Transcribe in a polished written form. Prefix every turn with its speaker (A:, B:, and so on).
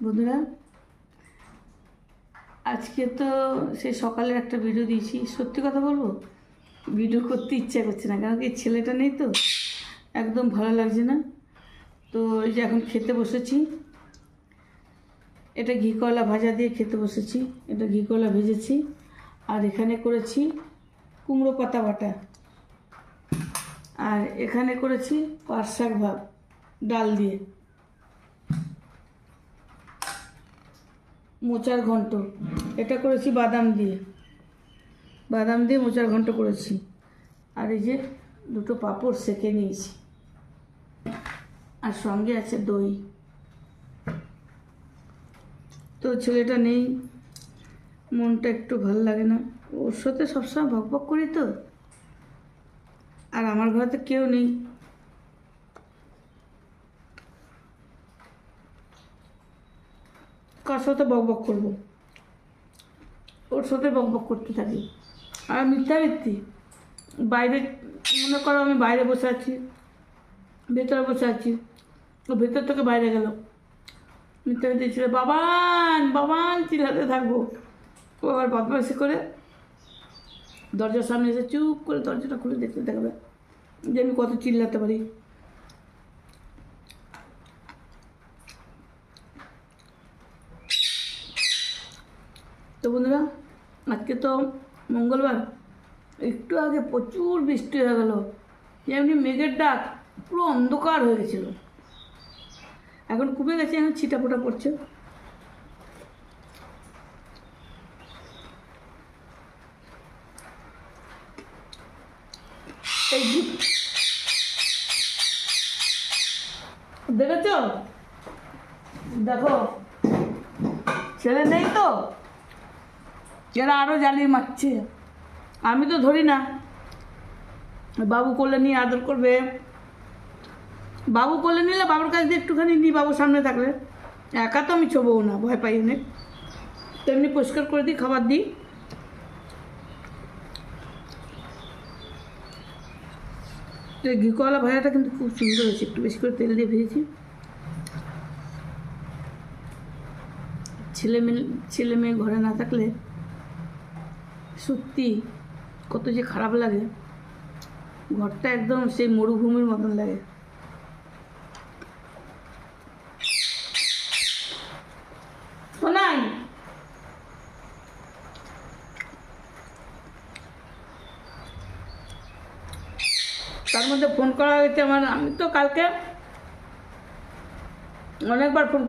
A: বন্ধুরা, আজকে তো সেই সকালের একটা ভিডিও দিয়েছি। সত্যি কথা বলবো, ভিডিও করতে ইচ্ছা করছে না, কারণ কি ছেলেটা নেই তো, একদম ভালো লাগছে না। তো এই যে এখন খেতে বসেছি, এটা ঘি কলা ভাজা দিয়ে খেতে বসেছি। এটা ঘি কলা ভেজেছি, আর এখানে করেছি কুমড়ো পাতা বাটা, আর এখানে করেছি পাট শাক ডাল দিয়ে, মোচার ঘন্ট। এটা করেছি বাদাম দিয়ে মোচার ঘন্ট করেছি। আর এই যে দুটো পাঁপড় সেঁকে নিয়েছি, আর সঙ্গে আছে দই। তো ছেলেটা নেই, মনটা একটু ভালো লাগে না। ওর সাথে সবসময় বকবক করি তো, আর আমার ঘরে তো কেউ নেই। কার সাথে বকবক করবো? ওর সাথে বকবক করতে থাকি। আর মিথ্যামিথ্যি বাইরে, মনে করো আমি বাইরে বসে আছি, ভেতরে বসে আছি, ও ভেতর থেকে বাইরে গেল, মিথ্যামিথ্যি ছিল বাবান বাবান চিল্লাতে থাকবো। ও আবার বদমাইশি করে দরজার সামনে এসে চুপ করে দরজাটা খুলে দেখতে থাকবে যে আমি কত চিল্লাতে পারি। তো বন্ধুরা, আজকে তো মঙ্গলবার, একটু আগে প্রচুর বৃষ্টি হয়ে গেল, যেমনি মেঘের ডাক, পুরো অন্ধকার হয়ে গেছিল। এখন কমে গেছে, এখন ছিটাফোটা পড়ছে। এই দেখেছ, দেখো ছেলে নেই তো, এরা আরও জ্বালিয়ে মারছে। আমি তো ধরি না, বাবু কোলে নিয়ে আদর করবে, বাবু কোলে নিলে বাবুর কাছ দিয়ে একটুখানি নিই, বাবুর সামনে থাকলে। একা তো আমি ছোবও না, ভয় পাই অনেক। তো এমনি পরিষ্কার করে দিই, খাবার দিই। তো ঘি কলা ভাজাটা কিন্তু খুব সুন্দর হয়েছে, একটু বেশি করে তেল দিয়ে ভেজেছি। ছেলে মেয়ে ঘরে না থাকলে সত্যি কত যে খারাপ লাগে, ঘরটা একদম সেই মরুভূমির মতন লাগে। শোনাই, তার মধ্যে ফোন করা হয়েছে আমার, আমি তো কালকে অনেকবার ফোন